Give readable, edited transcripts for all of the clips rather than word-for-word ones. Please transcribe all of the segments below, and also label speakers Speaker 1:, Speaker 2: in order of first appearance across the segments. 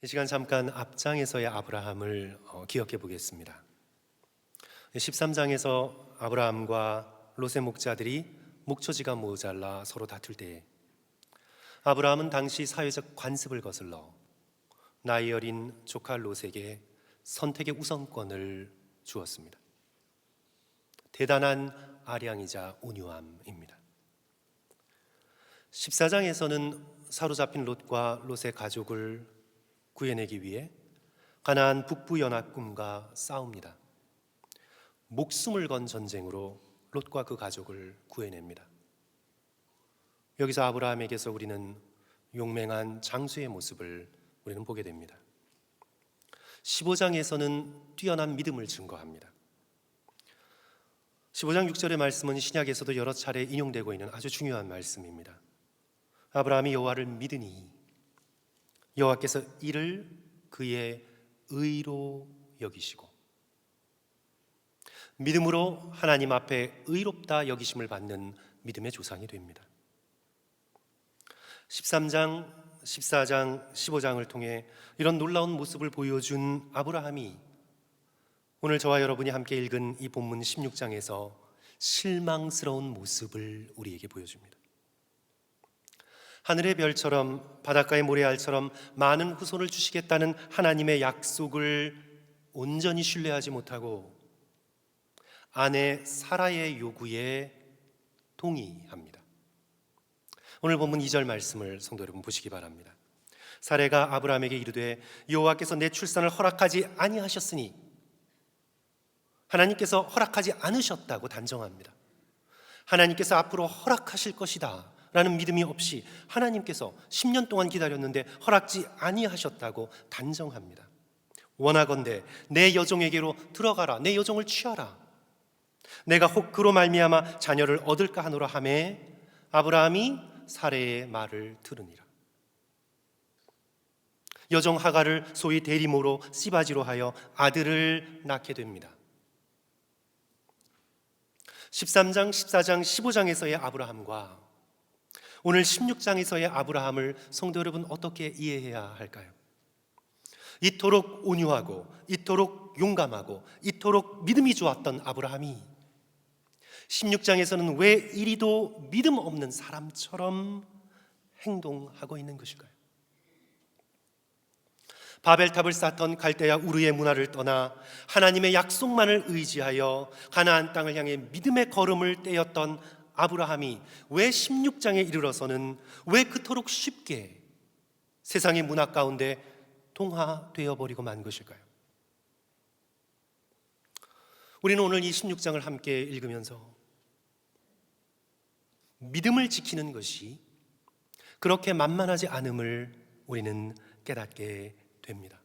Speaker 1: 이 시간 잠깐 앞장에서의 아브라함을 기억해 보겠습니다. 13장에서 아브라함과 롯의 목자들이 목초지가 모자라 서로 다툴 때에 아브라함은 당시 사회적 관습을 거슬러 나이 어린 조카 롯에게 선택의 우선권을 주었습니다. 대단한 아량이자 온유함입니다. 14장에서는 사로잡힌 롯과 롯의 가족을 구해내기 위해 가나안 북부 연합군과 싸웁니다. 목숨을 건 전쟁으로 롯과 그 가족을 구해냅니다. 여기서 아브라함에게서 우리는 용맹한 장수의 모습을 우리는 보게 됩니다. 15장에서는 뛰어난 믿음을 증거합니다. 15장 6절의 말씀은 신약에서도 여러 차례 인용되고 있는 아주 중요한 말씀입니다. 아브라함이 여호와를 믿으니 여호와께서 이를 그의 의로 여기시고, 믿음으로 하나님 앞에 의롭다 여기심을 받는 믿음의 조상이 됩니다. 13장, 14장, 15장을 통해 이런 놀라운 모습을 보여준 아브라함이 오늘 저와 여러분이 함께 읽은 이 본문 16장에서 실망스러운 모습을 우리에게 보여줍니다. 하늘의 별처럼 바닷가의 모래알처럼 많은 후손을 주시겠다는 하나님의 약속을 온전히 신뢰하지 못하고 아내 사라의 요구에 동의합니다. 오늘 본문 2절 말씀을 성도 여러분 보시기 바랍니다. 사라가 아브라함에게 이르되 여호와께서 내 출산을 허락하지 아니하셨으니, 하나님께서 허락하지 않으셨다고 단정합니다. 하나님께서 앞으로 허락하실 것이다 라는 믿음이 없이 하나님께서 10년 동안 기다렸는데 허락지 아니하셨다고 단정합니다. 원하건대 내 여종에게로 들어가라, 내 여종을 취하라, 내가 혹 그로 말미암아 자녀를 얻을까 하노라 하매 아브라함이 사레의 말을 들으니라. 여종 하갈을 소위 대리모로 시바지로 하여 아들을 낳게 됩니다. 13장, 14장, 15장에서의 아브라함과 오늘 16장에서의 아브라함을 성도 여러분 어떻게 이해해야 할까요? 이토록 온유하고 이토록 용감하고 이토록 믿음이 좋았던 아브라함이 16장에서는 왜 이리도 믿음 없는 사람처럼 행동하고 있는 것일까요? 바벨탑을 쌓던 갈대아 우르의 문화를 떠나 하나님의 약속만을 의지하여 가나안 땅을 향해 믿음의 걸음을 떼었던 아브라함이 왜 16장에 이르러서는 왜 그토록 쉽게 세상의 문화 가운데 동화되어 버리고 만 것일까요? 우리는 오늘 이 16장을 함께 읽으면서 믿음을 지키는 것이 그렇게 만만하지 않음을 우리는 깨닫게 됩니다.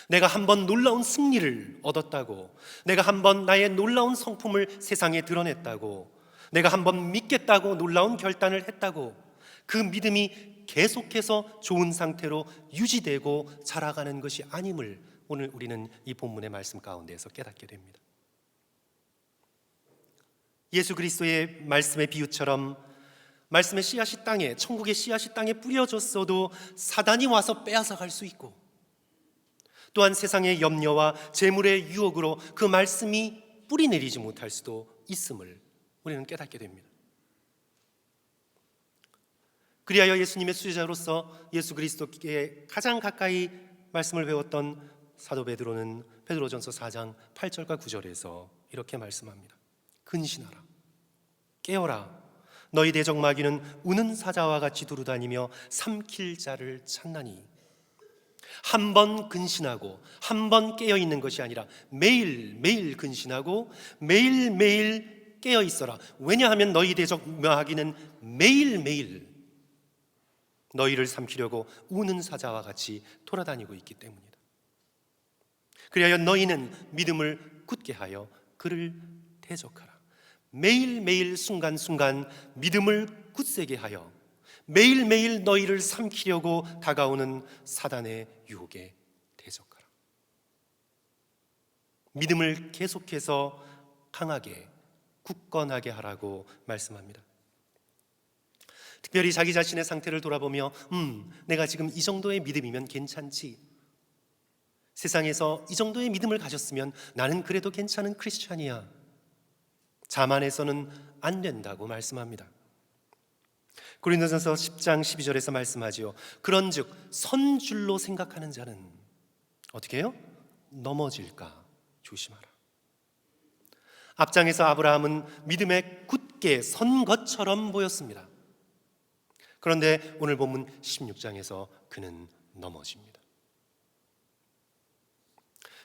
Speaker 1: 내가 한번 놀라운 승리를 얻었다고, 내가 한번 나의 놀라운 성품을 세상에 드러냈다고, 내가 한번 믿겠다고 놀라운 결단을 했다고 그 믿음이 계속해서 좋은 상태로 유지되고 자라가는 것이 아님을 오늘 우리는 이 본문의 말씀 가운데에서 깨닫게 됩니다. 예수 그리스도의 말씀의 비유처럼 말씀의 씨앗이 땅에, 천국의 씨앗이 땅에 뿌려졌어도 사단이 와서 빼앗아 갈 수 있고, 또한 세상의 염려와 재물의 유혹으로 그 말씀이 뿌리 내리지 못할 수도 있음을 우리는 깨닫게 됩니다. 그리하여 예수님의 수제자로서 예수 그리스도께 가장 가까이 말씀을 배웠던 사도 베드로는 베드로전서 4장 8절과 9절에서 이렇게 말씀합니다. 근신하라, 깨어라, 너희 대적 마귀는 우는 사자와 같이 두루다니며 삼킬 자를 찾나니. 한 번 근신하고 한 번 깨어있는 것이 아니라 매일매일 근신하고 매일매일 깨어 있어라. 왜냐하면 너희 대적 마귀는 매일매일 너희를 삼키려고 우는 사자와 같이 돌아다니고 있기 때문이다. 그리하여 너희는 믿음을 굳게 하여 그를 대적하라. 매일매일 순간순간 믿음을 굳세게 하여 매일매일 너희를 삼키려고 다가오는 사단의 유혹에 대적하라. 믿음을 계속해서 강하게 굳건하게 하라고 말씀합니다. 특별히 자기 자신의 상태를 돌아보며 내가 지금 이 정도의 믿음이면 괜찮지, 세상에서 이 정도의 믿음을 가졌으면 나는 그래도 괜찮은 크리스찬이야, 자만해서는 안 된다고 말씀합니다. 고린도전서 10장 12절에서 말씀하지요. 그런즉 선줄로 생각하는 자는 어떻게 해요? 넘어질까 조심하라. 앞장에서 아브라함은 믿음에 굳게 선 것처럼 보였습니다. 그런데 오늘 본문 16장에서 그는 넘어집니다.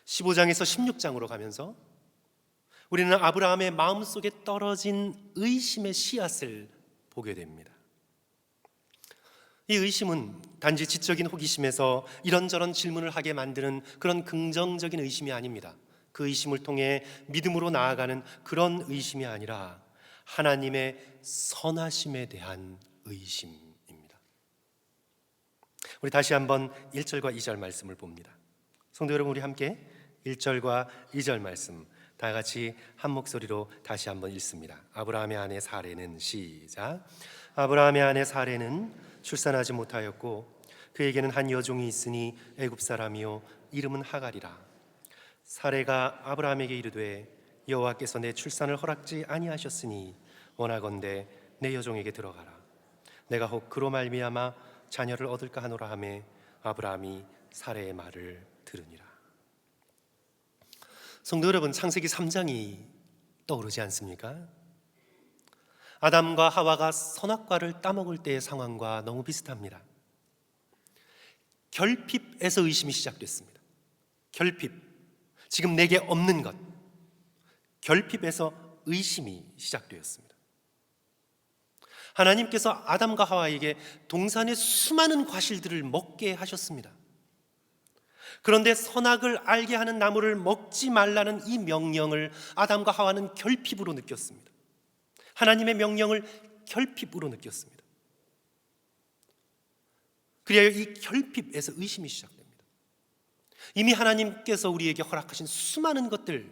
Speaker 1: 15장에서 16장으로 가면서 우리는 아브라함의 마음속에 떨어진 의심의 씨앗을 보게 됩니다. 이 의심은 단지 지적인 호기심에서 이런저런 질문을 하게 만드는 그런 긍정적인 의심이 아닙니다. 그 의심을 통해 믿음으로 나아가는 그런 의심이 아니라 하나님의 선하심에 대한 의심입니다. 우리 다시 한번 1절과 2절 말씀을 봅니다. 성도 여러분, 우리 함께 1절과 2절 말씀 다 같이 한 목소리로 다시 한번 읽습니다. 아브라함의 아내 사레는, 시작. 아브라함의 아내 사레는 출산하지 못하였고 그에게는 한 여종이 있으니 애굽 사람이요 이름은 하갈이라. 사레가 아브라함에게 이르되 여호와께서 내 출산을 허락지 아니하셨으니 원하건대 내 여종에게 들어가라. 내가 혹 그로 말미암아 자녀를 얻을까 하노라 하매 아브라함이 사레의 말을 들으니라. 성도 여러분, 창세기 3장이 떠오르지 않습니까? 아담과 하와가 선악과를 따먹을 때의 상황과 너무 비슷합니다. 결핍에서 의심이 시작됐습니다. 결핍, 지금 내게 없는 것, 결핍에서 의심이 시작되었습니다. 하나님께서 아담과 하와에게 동산의 수많은 과실들을 먹게 하셨습니다. 그런데 선악을 알게 하는 나무를 먹지 말라는 이 명령을 아담과 하와는 결핍으로 느꼈습니다. 하나님의 명령을 결핍으로 느꼈습니다. 그리하여 이 결핍에서 의심이 시작됩니다. 이미 하나님께서 우리에게 허락하신 수많은 것들,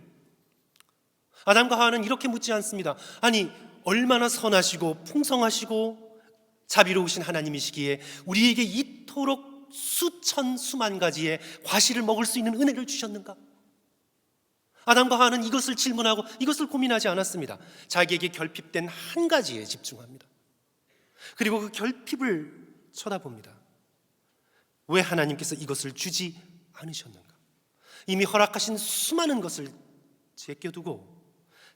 Speaker 1: 아담과 하와는 이렇게 묻지 않습니다. 아니, 얼마나 선하시고 풍성하시고 자비로우신 하나님이시기에 우리에게 이토록 수천 수만 가지의 과실을 먹을 수 있는 은혜를 주셨는가? 아담과 하와는 이것을 질문하고 이것을 고민하지 않았습니다. 자기에게 결핍된 한 가지에 집중합니다. 그리고 그 결핍을 쳐다봅니다. 왜 하나님께서 이것을 주지 않으셨는가? 이미 허락하신 수많은 것을 제껴두고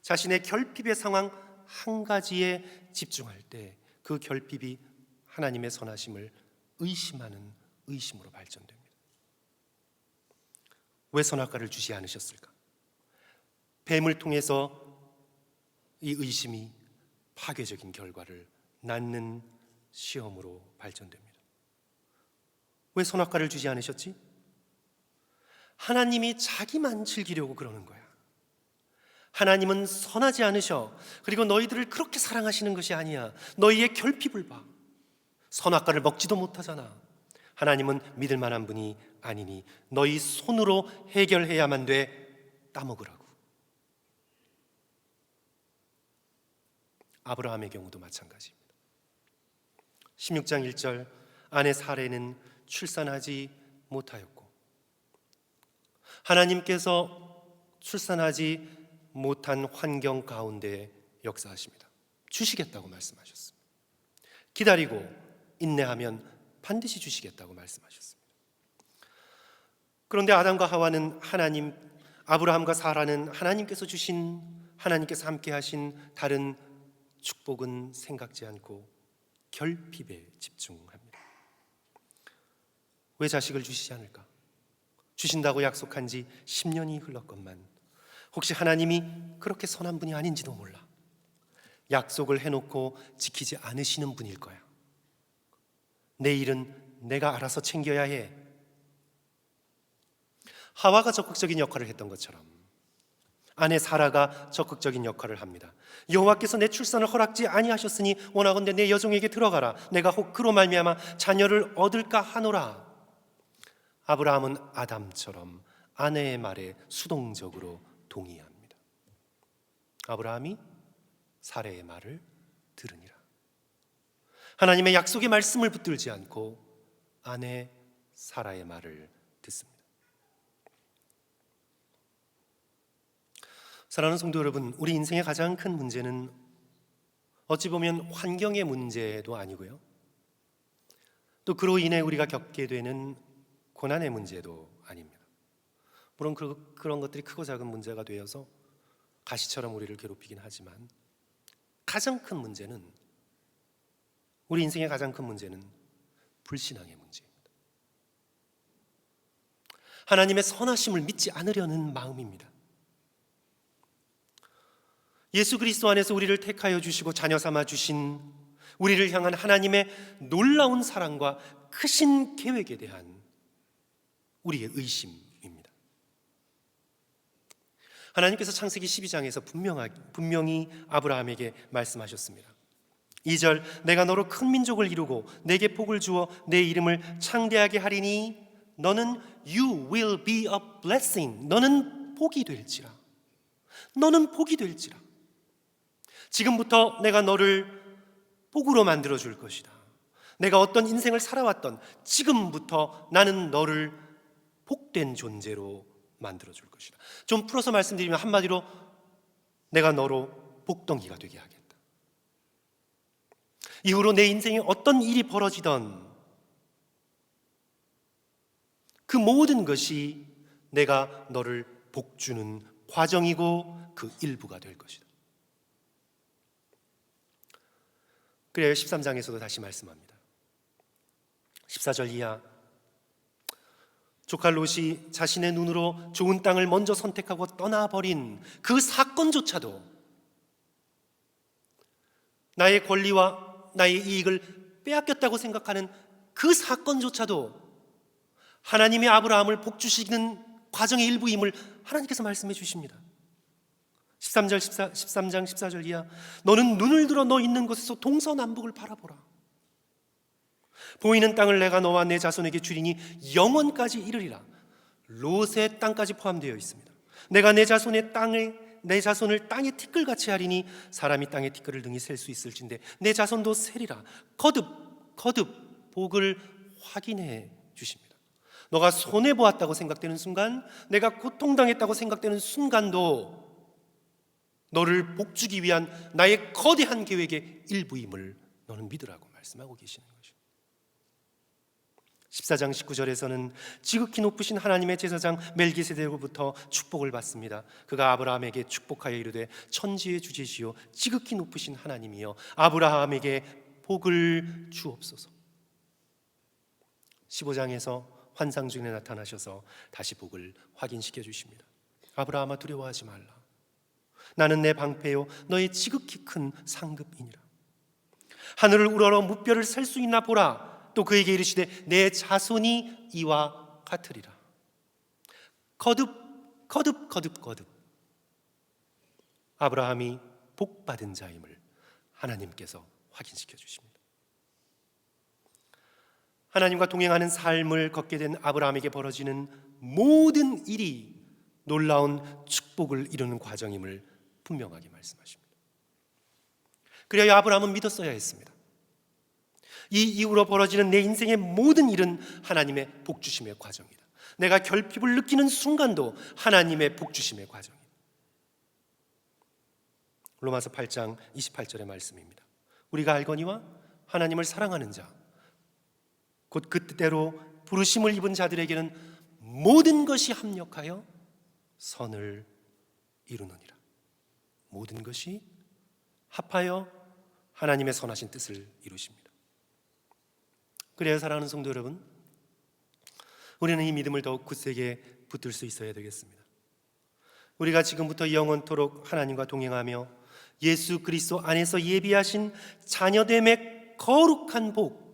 Speaker 1: 자신의 결핍의 상황 한 가지에 집중할 때 그 결핍이 하나님의 선하심을 의심하는 의심으로 발전됩니다. 왜 선악과를 주지 않으셨을까? 뱀을 통해서 이 의심이 파괴적인 결과를 낳는 시험으로 발전됩니다. 왜 선악과를 주지 않으셨지? 하나님이 자기만 즐기려고 그러는 거야. 하나님은 선하지 않으셔. 그리고 너희들을 그렇게 사랑하시는 것이 아니야. 너희의 결핍을 봐. 선악과를 먹지도 못하잖아. 하나님은 믿을 만한 분이 아니니 너희 손으로 해결해야만 돼. 따먹으라고. 아브라함의 경우도 마찬가지입니다. 16장 1절, 아내 사레는 출산하지 못하였고 하나님께서 출산하지 못한 환경 가운데 역사하십니다. 주시겠다고 말씀하셨습니다. 기다리고 인내하면 반드시 주시겠다고 말씀하셨습니다. 그런데 아담과 하와는 하나님, 아브라함과 사라는 하나님께서 주신, 하나님께서 함께 하신 다른 축복은 생각지 않고 결핍에 집중합니다. 왜 자식을 주시지 않을까? 주신다고 약속한 지 10년이 흘렀건만 혹시 하나님이 그렇게 선한 분이 아닌지도 몰라. 약속을 해놓고 지키지 않으시는 분일 거야. 내 일은 내가 알아서 챙겨야 해. 하와가 적극적인 역할을 했던 것처럼 아내 사라가 적극적인 역할을 합니다. 여호와께서 내 출산을 허락지 아니하셨으니 원하건대 내 여종에게 들어가라. 내가 혹 그로 말미암아 자녀를 얻을까 하노라. 아브라함은 아담처럼 아내의 말에 수동적으로 동의합니다. 아브라함이 사레의 말을 들으니라. 하나님의 약속의 말씀을 붙들지 않고 아내 사라의 말을 듣습니다. 사랑하는 성도 여러분, 우리 인생의 가장 큰 문제는 어찌 보면 환경의 문제도 아니고요, 또 그로 인해 우리가 겪게 되는 고난의 문제도 아닙니다. 물론 그런 것들이 크고 작은 문제가 되어서 가시처럼 우리를 괴롭히긴 하지만 가장 큰 문제는, 우리 인생의 가장 큰 문제는 불신앙의 문제입니다. 하나님의 선하심을 믿지 않으려는 마음입니다. 예수 그리스도 안에서 우리를 택하여 주시고 자녀 삼아 주신 우리를 향한 하나님의 놀라운 사랑과 크신 계획에 대한 우리의 의심입니다. 하나님께서 창세기 12장에서 분명히 아브라함에게 말씀하셨습니다. 2절, 내가 너로 큰 민족을 이루고 내게 복을 주어 내 이름을 창대하게 하리니 너는 You will be a blessing. 너는 복이 될지라. 너는 복이 될지라. 지금부터 내가 너를 복으로 만들어 줄 것이다. 내가 어떤 인생을 살아왔던 지금부터 나는 너를 복된 존재로 만들어 줄 것이다. 좀 풀어서 말씀드리면 한마디로 내가 너로 복덩이가 되게 하겠다. 이후로 내 인생에 어떤 일이 벌어지던 그 모든 것이 내가 너를 복주는 과정이고 그 일부가 될 것이다. 그래요. 13장에서도 다시 말씀합니다. 14절 이하, 조카 롯이 자신의 눈으로 좋은 땅을 먼저 선택하고 떠나버린 그 사건조차도, 나의 권리와 나의 이익을 빼앗겼다고 생각하는 그 사건조차도 하나님의 아브라함을 복주시는 과정의 일부임을 하나님께서 말씀해 주십니다. 13장 14절 이하, 너는 눈을 들어 너 있는 곳에서 동서남북을 바라보라. 보이는 땅을 내가 너와 내 자손에게 주리니 영원까지 이르리라. 롯의 땅까지 포함되어 있습니다. 내가 내 자손을 땅의 티끌같이 하리니 사람이 땅의 티끌을 능히 셀 수 있을진데 내 자손도 세리라. 거듭 복을 확인해 주십니다. 너가 손해보았다고 생각되는 순간, 내가 고통당했다고 생각되는 순간도 너를 복주기 위한 나의 거대한 계획의 일부임을 너는 믿으라고 말씀하고 계시는 것입니다. 14장 19절에서는 지극히 높으신 하나님의 제사장 멜기세덱으로부터 축복을 받습니다. 그가 아브라함에게 축복하여 이르되 천지의 주제시요 지극히 높으신 하나님이여 아브라함에게 복을 주옵소서. 15장에서 환상 중에 나타나셔서 다시 복을 확인시켜 주십니다. 아브라함아, 두려워하지 말라. 나는 내 방패요 너의 지극히 큰 상급이니라. 하늘을 우러러 무뼈를 셀 수 있나 보라. 또 그에게 이르시되 내 자손이 이와 같으리라. 거듭 아브라함이 복받은 자임을 하나님께서 확인시켜 주십니다. 하나님과 동행하는 삶을 걷게 된 아브라함에게 벌어지는 모든 일이 놀라운 축복을 이루는 과정임을 분명하게 말씀하십니다. 그래야 아브라함은 믿었어야 했습니다. 이 이후로 벌어지는 내 인생의 모든 일은 하나님의 복주심의 과정이다. 내가 결핍을 느끼는 순간도 하나님의 복주심의 과정이다. 로마서 8장 28절의 말씀입니다. 우리가 알거니와 하나님을 사랑하는 자 곧 그 뜻대로 부르심을 입은 자들에게는 모든 것이 합력하여 선을 이루느니라. 모든 것이 합하여 하나님의 선하신 뜻을 이루십니다. 그래야 사랑하는 성도 여러분, 우리는 이 믿음을 더욱 굳세게 붙들 수 있어야 되겠습니다. 우리가 지금부터 영원토록 하나님과 동행하며 예수 그리스도 안에서 예비하신 자녀됨의 거룩한 복,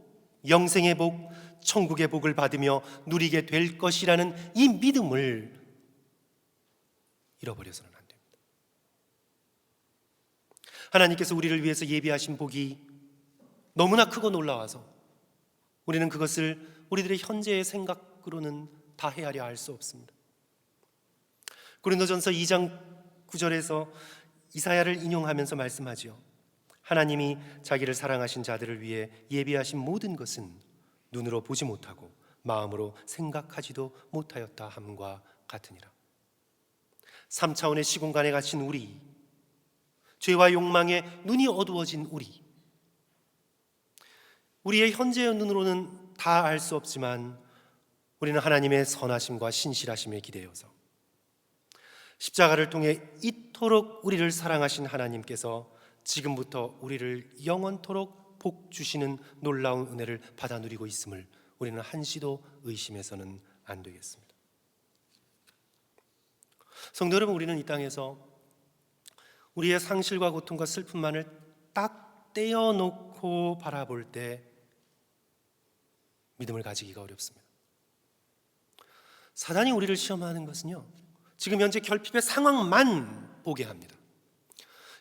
Speaker 1: 영생의 복, 천국의 복을 받으며 누리게 될 것이라는 이 믿음을 잃어버려서는 안 됩니다. 하나님께서 우리를 위해서 예비하신 복이 너무나 크고 놀라워서 우리는 그것을 우리들의 현재의 생각으로는 다 헤아려 알 수 없습니다. 고린도전서 2장 9절에서 이사야를 인용하면서 말씀하지요. 하나님이 자기를 사랑하신 자들을 위해 예비하신 모든 것은 눈으로 보지 못하고 마음으로 생각하지도 못하였다 함과 같으니라. 3차원의 시공간에 갇힌 우리, 죄와 욕망에 눈이 어두워진 우리의 현재의 눈으로는 다 알 수 없지만 우리는 하나님의 선하심과 신실하심에 기대어서 십자가를 통해 이토록 우리를 사랑하신 하나님께서 지금부터 우리를 영원토록 복 주시는 놀라운 은혜를 받아 누리고 있음을 우리는 한시도 의심해서는 안 되겠습니다. 성도 여러분, 우리는 이 땅에서 우리의 상실과 고통과 슬픔만을 딱 떼어놓고 바라볼 때 믿음을 가지기가 어렵습니다. 사단이 우리를 시험하는 것은요, 지금 현재 결핍의 상황만 보게 합니다.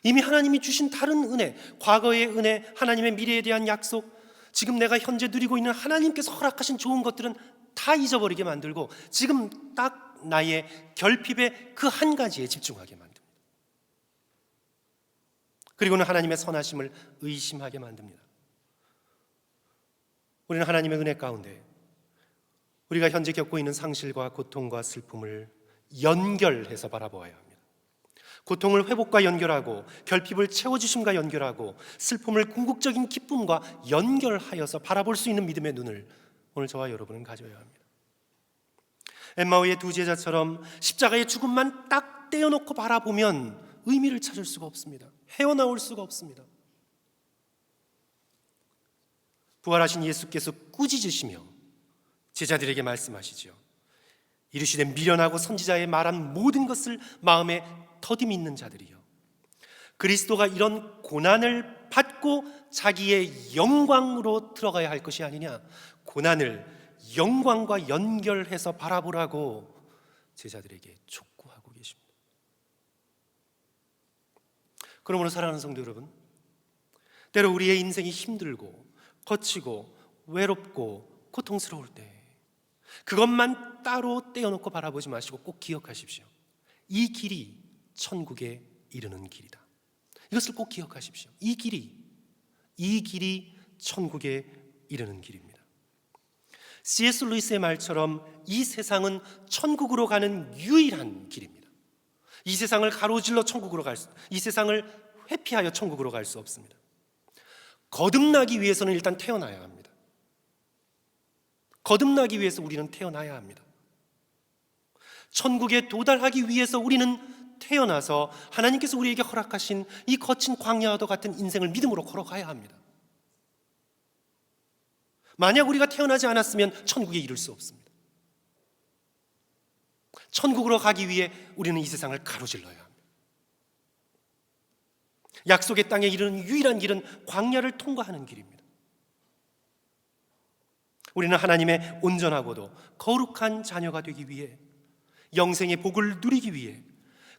Speaker 1: 이미 하나님이 주신 다른 은혜, 과거의 은혜, 하나님의 미래에 대한 약속, 지금 내가 현재 누리고 있는 하나님께서 허락하신 좋은 것들은 다 잊어버리게 만들고 지금 딱 나의 결핍의 그 한 가지에 집중하게 만듭니다. 그리고는 하나님의 선하심을 의심하게 만듭니다. 우리는 하나님의 은혜 가운데 우리가 현재 겪고 있는 상실과 고통과 슬픔을 연결해서 바라보아야 합니다. 고통을 회복과 연결하고 결핍을 채워주심과 연결하고 슬픔을 궁극적인 기쁨과 연결하여서 바라볼 수 있는 믿음의 눈을 오늘 저와 여러분은 가져야 합니다. 엠마오의 두 제자처럼 십자가의 죽음만 딱 떼어놓고 바라보면 의미를 찾을 수가 없습니다. 헤어나올 수가 없습니다. 부활하신 예수께서 꾸짖으시며 제자들에게 말씀하시죠. 이르시되 미련하고 선지자의 말한 모든 것을 마음에 더디 믿는 자들이요, 그리스도가 이런 고난을 받고 자기의 영광으로 들어가야 할 것이 아니냐, 고난을 영광과 연결해서 바라보라고 제자들에게 촉구하고 계십니다. 그러므로 사랑하는 성도 여러분, 때로 우리의 인생이 힘들고 거치고 외롭고 고통스러울 때 그것만 따로 떼어놓고 바라보지 마시고 꼭 기억하십시오. 이 길이 천국에 이르는 길이다. 이것을 꼭 기억하십시오. 이 길이 천국에 이르는 길입니다. C.S. 루이스의 말처럼 이 세상은 천국으로 가는 유일한 길입니다. 이 세상을 가로질러 천국으로 이 세상을 회피하여 천국으로 갈 수 없습니다. 거듭나기 위해서는 일단 태어나야 합니다. 거듭나기 위해서 우리는 태어나야 합니다. 천국에 도달하기 위해서 우리는 태어나서 하나님께서 우리에게 허락하신 이 거친 광야와도 같은 인생을 믿음으로 걸어가야 합니다. 만약 우리가 태어나지 않았으면 천국에 이를 수 없습니다. 천국으로 가기 위해 우리는 이 세상을 가로질러야 합니다. 약속의 땅에 이르는 유일한 길은 광야를 통과하는 길입니다. 우리는 하나님의 온전하고도 거룩한 자녀가 되기 위해, 영생의 복을 누리기 위해,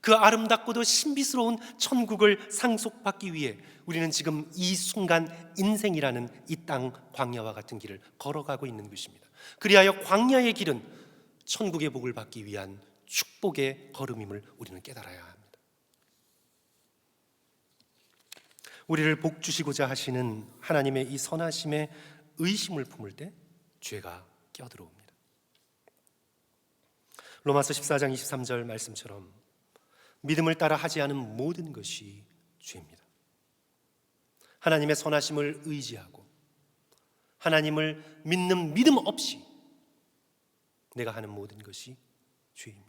Speaker 1: 그 아름답고도 신비스러운 천국을 상속받기 위해 우리는 지금 이 순간 인생이라는 이 땅 광야와 같은 길을 걸어가고 있는 것입니다. 그리하여 광야의 길은 천국의 복을 받기 위한 축복의 걸음임을 우리는 깨달아야 합니다. 우리를 복 주시고자 하시는 하나님의 이 선하심에 의심을 품을 때 죄가 껴들어옵니다. 로마서 14장 23절 말씀처럼 믿음을 따라 하지 않은 모든 것이 죄입니다. 하나님의 선하심을 의지하고 하나님을 믿는 믿음 없이 내가 하는 모든 것이 죄입니다.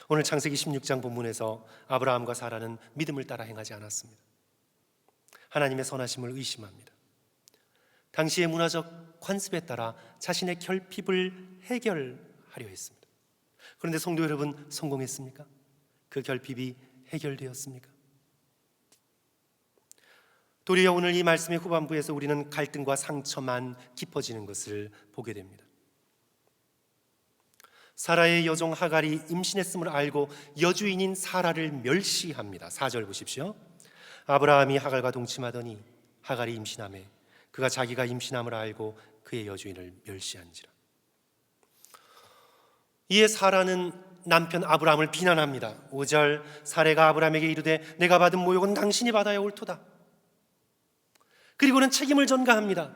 Speaker 1: 오늘 창세기 16장 본문에서 아브라함과 사라는 믿음을 따라 행하지 않았습니다. 하나님의 선하심을 의심합니다. 당시의 문화적 관습에 따라 자신의 결핍을 해결하려 했습니다. 그런데 성도 여러분, 성공했습니까? 그 결핍이 해결되었습니까? 도리어 오늘 이 말씀의 후반부에서 우리는 갈등과 상처만 깊어지는 것을 보게 됩니다. 사라의 여종 하갈이 임신했음을 알고 여주인인 사라를 멸시합니다. 4절 보십시오. 아브라함이 하갈과 동침하더니 하갈이 임신하매 그가 자기가 임신함을 알고 그의 여주인을 멸시한지라. 이에 사라는 남편 아브라함을 비난합니다. 5절, 사레가 아브라함에게 이르되 내가 받은 모욕은 당신이 받아야 옳도다. 그리고는 책임을 전가합니다.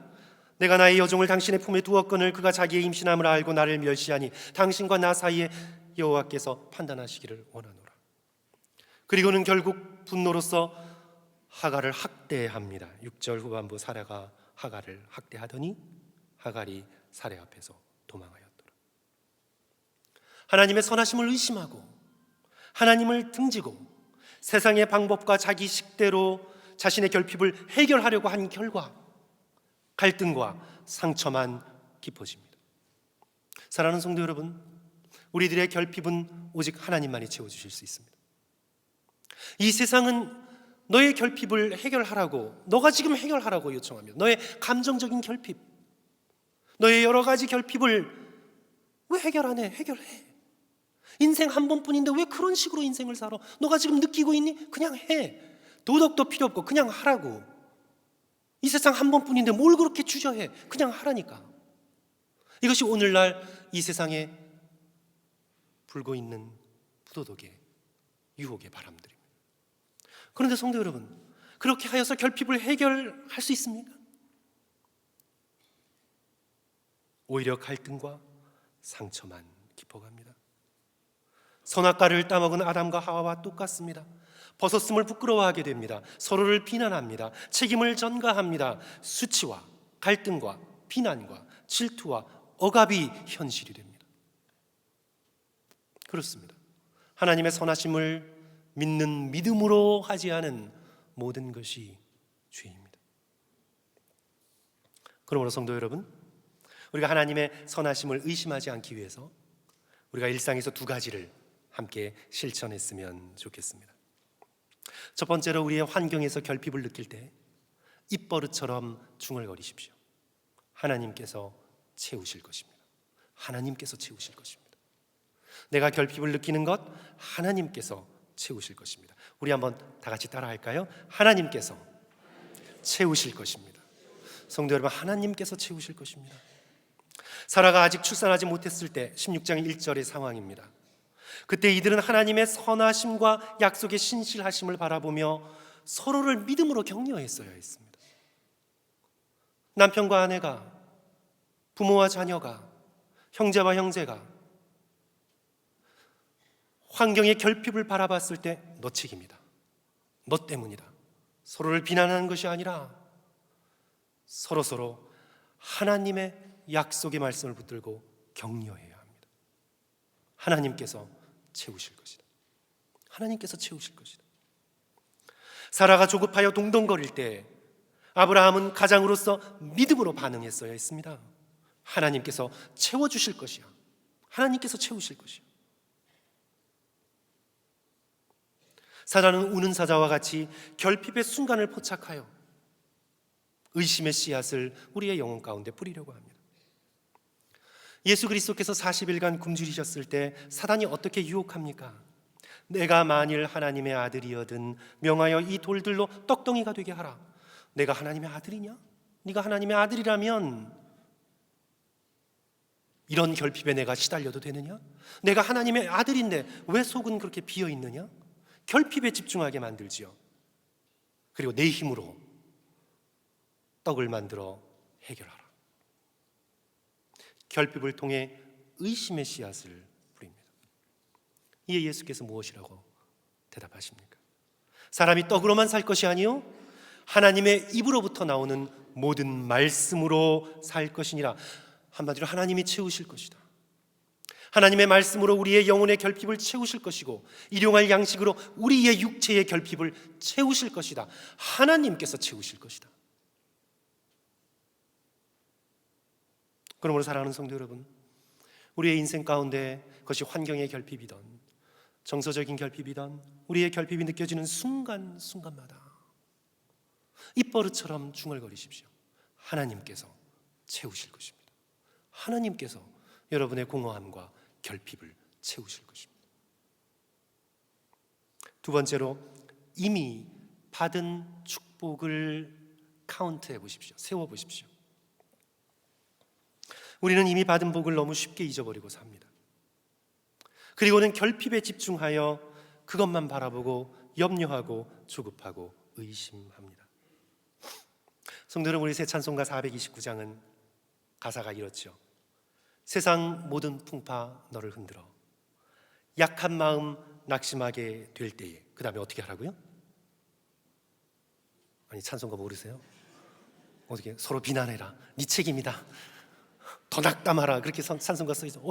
Speaker 1: 내가 나의 여종을 당신의 품에 두었거늘 그가 자기의 임신함을 알고 나를 멸시하니 당신과 나 사이에 여호와께서 판단하시기를 원하노라. 그리고는 결국 분노로서 하갈을 학대합니다. 6절 후반부, 사레가 하갈을 학대하더니 하갈이 사레 앞에서 도망하였더라. 하나님의 선하심을 의심하고 하나님을 등지고 세상의 방법과 자기 식대로 자신의 결핍을 해결하려고 한 결과 갈등과 상처만 깊어집니다. 사랑하는 성도 여러분, 우리들의 결핍은 오직 하나님만이 채워주실 수 있습니다. 이 세상은 너의 결핍을 해결하라고, 너가 지금 해결하라고 요청합니다. 너의 감정적인 결핍, 너의 여러 가지 결핍을 왜 해결 안 해? 해결해. 인생 한 번뿐인데 왜 그런 식으로 인생을 살아? 너가 지금 느끼고 있니? 그냥 해. 도덕도 필요 없고 그냥 하라고. 이 세상 한 번뿐인데 뭘 그렇게 주저해? 그냥 하라니까. 이것이 오늘날 이 세상에 불고 있는 부도덕의 유혹의 바람들입니다. 그런데 성도 여러분, 그렇게 하여서 결핍을 해결할 수 있습니까? 오히려 갈등과 상처만 깊어갑니다. 선악과를 따먹은 아담과 하와와 똑같습니다. 벗었음을 부끄러워하게 됩니다. 서로를 비난합니다. 책임을 전가합니다. 수치와 갈등과 비난과 질투와 억압이 현실이 됩니다. 그렇습니다. 하나님의 선하심을 믿는 믿음으로 하지 않은 모든 것이 죄입니다. 그러므로 성도 여러분, 우리가 하나님의 선하심을 의심하지 않기 위해서 우리가 일상에서 두 가지를 함께 실천했으면 좋겠습니다. 첫 번째로, 우리의 환경에서 결핍을 느낄 때 입버릇처럼 중얼거리십시오. 하나님께서 채우실 것입니다. 하나님께서 채우실 것입니다. 내가 결핍을 느끼는 것, 하나님께서 채우실 것입니다. 우리 한번 다 같이 따라 할까요? 하나님께서 채우실 것입니다. 성도 여러분, 하나님께서 채우실 것입니다. 사라가 아직 출산하지 못했을 때 16장 1절의 상황입니다. 그때 이들은 하나님의 선하심과 약속의 신실하심을 바라보며 서로를 믿음으로 격려했어야 했습니다. 남편과 아내가, 부모와 자녀가, 형제와 형제가 환경의 결핍을 바라봤을 때 너 책임이다, 너 때문이다, 서로를 비난하는 것이 아니라 서로 하나님의 약속의 말씀을 붙들고 격려해야 합니다. 하나님께서 채우실 것이다. 하나님께서 채우실 것이다. 사라가 조급하여 동동거릴 때 아브라함은 가장으로서 믿음으로 반응했어야 했습니다. 하나님께서 채워주실 것이야. 하나님께서 채우실 것이야. 사라는 우는 사자와 같이 결핍의 순간을 포착하여 의심의 씨앗을 우리의 영혼 가운데 뿌리려고 합니다. 예수 그리스도께서 40일간 굶주리셨을 때 사단이 어떻게 유혹합니까? 내가 만일 하나님의 아들이여든 명하여 이 돌들로 떡덩이가 되게 하라. 내가 하나님의 아들이냐? 네가 하나님의 아들이라면 이런 결핍에 내가 시달려도 되느냐? 내가 하나님의 아들인데 왜 속은 그렇게 비어 있느냐? 결핍에 집중하게 만들지요. 그리고 내 힘으로 떡을 만들어 해결하라. 결핍을 통해 의심의 씨앗을 뿌립니다. 이에 예수께서 무엇이라고 대답하십니까? 사람이 떡으로만 살 것이 아니요 하나님의 입으로부터 나오는 모든 말씀으로 살 것이니라. 한마디로 하나님이 채우실 것이다. 하나님의 말씀으로 우리의 영혼의 결핍을 채우실 것이고 일용할 양식으로 우리의 육체의 결핍을 채우실 것이다. 하나님께서 채우실 것이다. 그러므로 사랑하는 성도 여러분, 우리의 인생 가운데 그것이 환경의 결핍이든 정서적인 결핍이든 우리의 결핍이 느껴지는 순간순간마다 입버릇처럼 중얼거리십시오. 하나님께서 채우실 것입니다. 하나님께서 여러분의 공허함과 결핍을 채우실 것입니다. 두 번째로, 이미 받은 축복을 카운트해 보십시오. 세워 보십시오. 우리는 이미 받은 복을 너무 쉽게 잊어버리고 삽니다. 그리고는 결핍에 집중하여 그것만 바라보고 염려하고 조급하고 의심합니다. 성도 여러분, 우리 새 찬송가 429장은 가사가 이렇죠. 세상 모든 풍파 너를 흔들어 약한 마음 낙심하게 될 때에, 그 다음에 어떻게 하라고요? 아니, 찬송가 모르세요? 어떻게 서로 비난해라, 네 책임이다, 더 낙담하라, 그렇게 찬송가 써있어.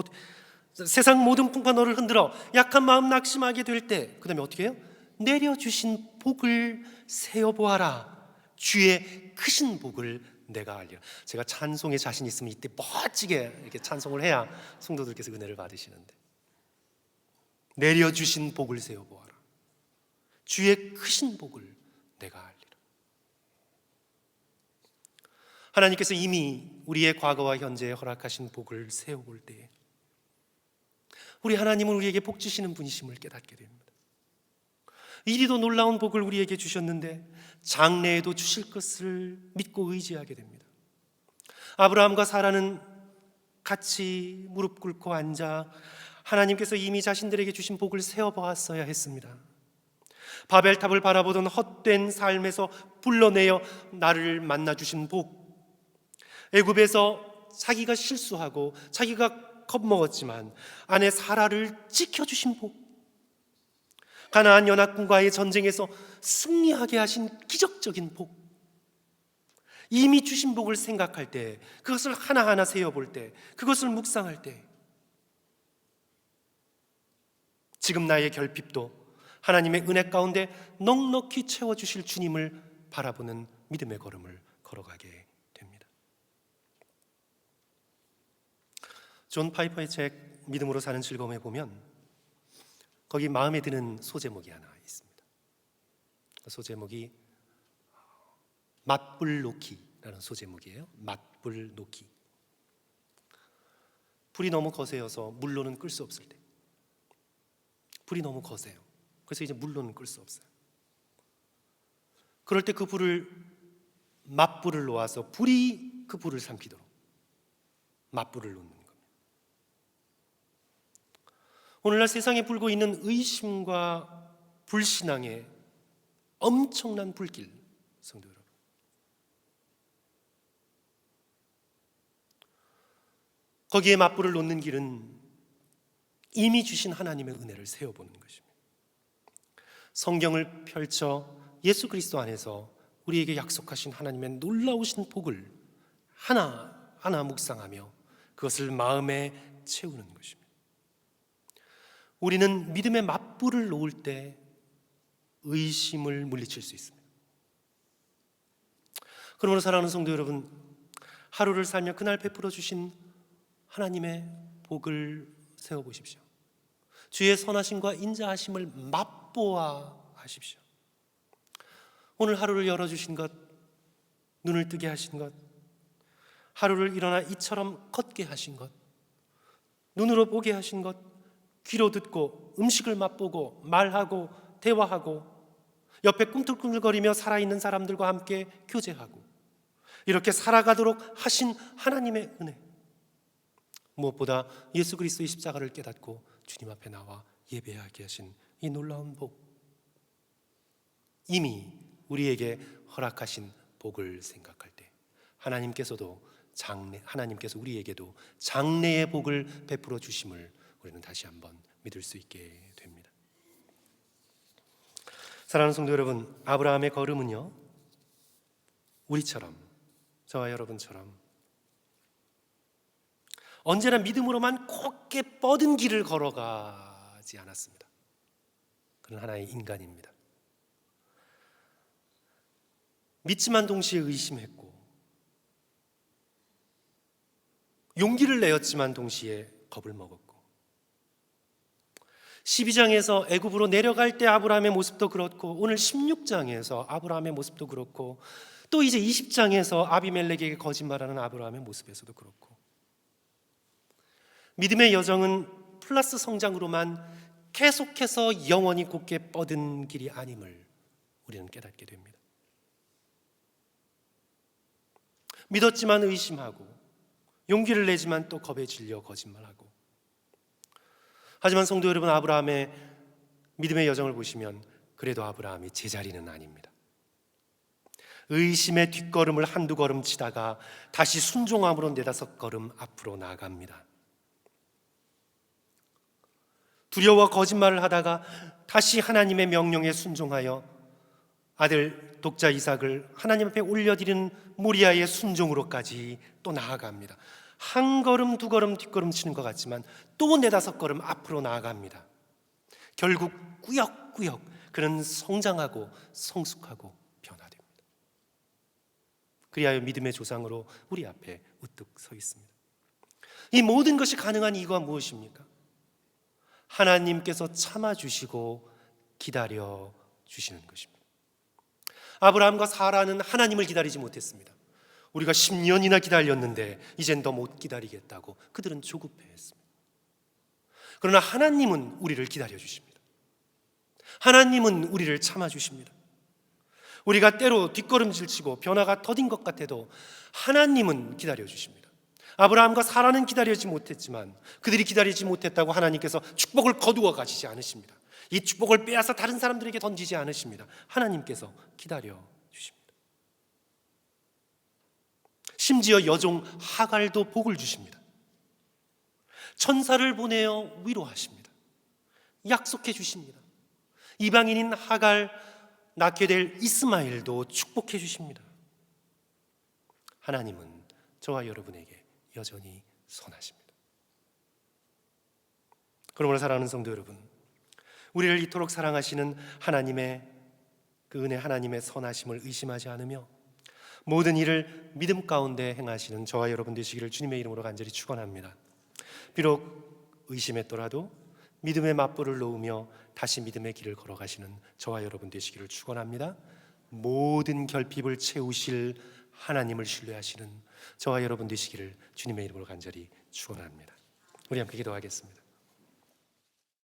Speaker 1: 세상 모든 풍파 너를 흔들어 약한 마음 낙심하게 될 때, 그 다음에 어떻게 해요? 내려주신 복을 세어보아라, 주의 크신 복을 내가 알리라. 제가 찬송에 자신 있으면 이때 멋지게 이렇게 찬송을 해야 성도들께서 은혜를 받으시는데, 내려주신 복을 세어보아라, 주의 크신 복을 내가 알리라. 하나님께서 이미 우리의 과거와 현재에 허락하신 복을 세어볼 때에 우리 하나님은 우리에게 복 주시는 분이심을 깨닫게 됩니다. 이리도 놀라운 복을 우리에게 주셨는데 장래에도 주실 것을 믿고 의지하게 됩니다. 아브라함과 사라는 같이 무릎 꿇고 앉아 하나님께서 이미 자신들에게 주신 복을 세어보았어야 했습니다. 바벨탑을 바라보던 헛된 삶에서 불러내어 나를 만나주신 복, 애굽에서 자기가 실수하고 자기가 겁먹었지만 아내 사라를 지켜주신 복, 가나안 연합군과의 전쟁에서 승리하게 하신 기적적인 복, 이미 주신 복을 생각할 때, 그것을 하나하나 세어볼 때, 그것을 묵상할 때, 지금 나의 결핍도 하나님의 은혜 가운데 넉넉히 채워주실 주님을 바라보는 믿음의 걸음을 걸어가게 됩니다. 존 파이퍼의 책 믿음으로 사는 즐거움에 보면 거기 마음에 드는 소제목이 하나 있습니다. 소제목이 맞불 놓기라는 소제목이에요. 맞불 놓기. 불이 너무 거세어서 물로는 끌 수 없을 때, 불이 너무 거세요. 그래서 이제 물로는 끌 수 없어요. 그럴 때 그 불을, 맞불을 놓아서 불이 그 불을 삼키도록 맞불을 놓는 겁니다. 오늘날 세상에 불고 있는 의심과 불신앙의 엄청난 불길, 성도 여러분, 거기에 맞불을 놓는 길은 이미 주신 하나님의 은혜를 세워보는 것입니다. 성경을 펼쳐 예수 그리스도 안에서 우리에게 약속하신 하나님의 놀라우신 복을 하나하나 묵상하며 그것을 마음에 채우는 것입니다. 우리는 믿음의 맞불을 놓을 때 의심을 물리칠 수 있습니다. 그러므로 사랑하는 성도 여러분, 하루를 살며 그날 베풀어 주신 하나님의 복을 세워보십시오. 주의 선하심과 인자하심을 맛보아 하십시오. 오늘 하루를 열어주신 것, 눈을 뜨게 하신 것, 하루를 일어나 이처럼 걷게 하신 것, 눈으로 보게 하신 것, 귀로 듣고 음식을 맛보고 말하고 대화하고 옆에 꿈틀꿈틀거리며 살아있는 사람들과 함께 교제하고 이렇게 살아가도록 하신 하나님의 은혜, 무엇보다 예수 그리스도의 십자가를 깨닫고 주님 앞에 나와 예배하게 하신 이 놀라운 복, 이미 우리에게 허락하신 복을 생각할 때 하나님께서 우리에게도 장래의 복을 베풀어 주심을 우리는 다시 한번 믿을 수 있게 됩니다. 사랑하는 성도 여러분, 아브라함의 걸음은요, 우리처럼, 저와 여러분처럼 언제나 믿음으로만 곧게 뻗은 길을 걸어가지 않았습니다. 그런 하나의 인간입니다. 믿지만 동시에 의심했고, 용기를 내었지만 동시에 겁을 먹었고, 12장에서 애굽으로 내려갈 때 아브라함의 모습도 그렇고, 오늘 16장에서 아브라함의 모습도 그렇고, 또 이제 20장에서 아비멜렉에게 거짓말하는 아브라함의 모습에서도 그렇고, 믿음의 여정은 플러스 성장으로만 계속해서 영원히 곧게 뻗은 길이 아님을 우리는 깨닫게 됩니다. 믿었지만 의심하고, 용기를 내지만 또 겁에 질려 거짓말하고, 하지만 성도 여러분, 아브라함의 믿음의 여정을 보시면 그래도 아브라함이 제자리는 아닙니다. 의심의 뒷걸음을 한두 걸음 치다가 다시 순종함으로 네다섯 걸음 앞으로 나아갑니다. 두려워 거짓말을 하다가 다시 하나님의 명령에 순종하여 아들 독자 이삭을 하나님 앞에 올려드리는 모리아의 순종으로까지 또 나아갑니다. 한 걸음 두 걸음 뒷걸음 치는 것 같지만 또 네다섯 걸음 앞으로 나아갑니다. 결국 꾸역꾸역 그는 성장하고 성숙하고 변화됩니다. 그리하여 믿음의 조상으로 우리 앞에 우뚝 서 있습니다. 이 모든 것이 가능한 이유가 무엇입니까? 하나님께서 참아주시고 기다려 주시는 것입니다. 아브라함과 사라는 하나님을 기다리지 못했습니다. 우리가 10년이나 기다렸는데 이젠 더 못 기다리겠다고 그들은 조급해했습니다. 그러나 하나님은 우리를 기다려 주십니다. 하나님은 우리를 참아 주십니다. 우리가 때로 뒷걸음질 치고 변화가 더딘 것 같아도 하나님은 기다려 주십니다. 아브라함과 사라는 기다리지 못했지만 그들이 기다리지 못했다고 하나님께서 축복을 거두어 가시지 않으십니다. 이 축복을 빼앗아 다른 사람들에게 던지지 않으십니다. 하나님께서 기다려 주십니다. 심지어 여종 하갈도 복을 주십니다. 천사를 보내어 위로하십니다. 약속해 주십니다. 이방인인 하갈, 낳게 될 이스마엘도 축복해 주십니다. 하나님은 저와 여러분에게 여전히 선하십니다. 그러므로 사랑하는 성도 여러분, 우리를 이토록 사랑하시는 하나님의 그 은혜, 하나님의 선하심을 의심하지 않으며 모든 일을 믿음 가운데 행하시는 저와 여러분 되시기를 주님의 이름으로 간절히 축원합니다. 비록 의심했더라도 믿음의 맞불을 놓으며 다시 믿음의 길을 걸어가시는 저와 여러분 되시기를 축원합니다. 모든 결핍을 채우실 하나님을 신뢰하시는 저와 여러분 되시기를 주님의 이름으로 간절히 축원합니다. 우리 함께 기도하겠습니다.